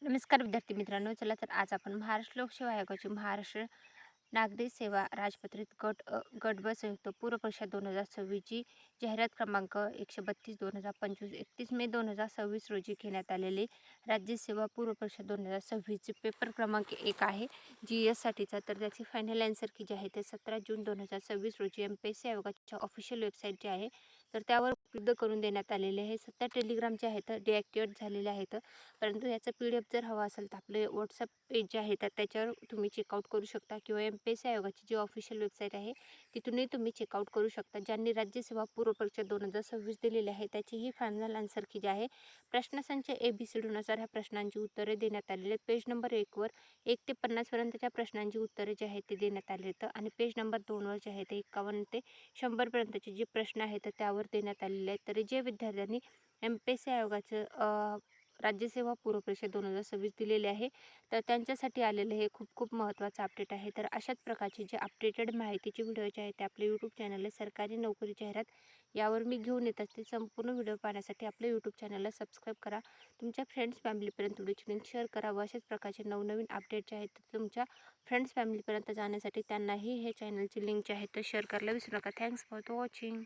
नमस्कार विद्यार्थी मित्रांनो. चला तर आज आपण महाराष्ट्र लोकसेवा आयोगाची महाराष्ट्र नागरी सेवा राजपत्रित गट ब संयुक्त पूर्व परीक्षा 2026 ची जाहिरात क्रमांक 132 2025 31 मे 2026 रोजी घेण्यात आलेली राज्य सेवा पूर्व परीक्षा 2026 चे पेपर क्रमांक 1 आहे GS साठीचा. तर त्याची फायनल आन्सर की जी आहे ते 17 जून 2026 रोजी MPSC आयोगाच्या ऑफिशियल वेबसाईट जी आहे तर त्यावर उपलब्ध करून देण्यात आलेले आहे. सध्या टेलिग्रामचे आहेत डिॲक्टिवेट झालेले आहेत, परंतु याचा PDF जर हवा असेल तर आपले WhatsApp पेज जे आहे तर त्याच्यावर तुम्ही चेकआउट करू शकता किंवा MPSC आयोगाची जी ऑफिशियल वेबसाईट आहे तिथूनही तुम्ही चेकआउट करू शकता. ज्यांनी राज्यसेवा पूर्व परीक्षा 2026 दिलेली आहे त्याचीही फायनल आन्सर की जे आहे प्रश्नसंच ABCD नुसार ह्या प्रश्नांची उत्तरे देण्यात आलेली आहेत. पेज नंबर 1 वर 1 ते 50 पर्यंतच्या प्रश्नांची उत्तरे जी आहेत ते देण्यात आले आहेत आणि पेज नंबर 2 वर जे आहे ते 51 ते 100 पर्यंतचे जे प्रश्न आहेत तर त्यावर देण्यात आलेले आहेत. तर जे विद्यार्थ्यांनी MPSC आयोगाचं राज्यसेवा पूर्व परीक्षा 2026 दिलेले आहे तर त्यांच्यासाठी आलेले हे खूप खूप महत्त्वाचं अपडेट आहे. तर अशाच प्रकारचे जे अपडेटेड माहितीचे व्हिडिओ जे आहेत ते आपले यूट्यूब चॅनल सरकारी नोकरी जाहिरात यावर मी घेऊन येत असते. संपूर्ण व्हिडिओ पाहण्यासाठी आपल्या यूट्यूब चॅनलला सबस्क्राईब करा, तुमच्या फ्रेंड्स फॅमिलीपर्यंत व्हिडिओची लिंक शेअर करा व अशाच प्रकारचे नवनवीन अपडेट जे आहेत ते तुमच्या फ्रेंड्स फॅमिलीपर्यंत जाण्यासाठी त्यांनाही हे चॅनलची लिंक जे आहे ते शेअर करायला विसरू नका. Thanks for watching.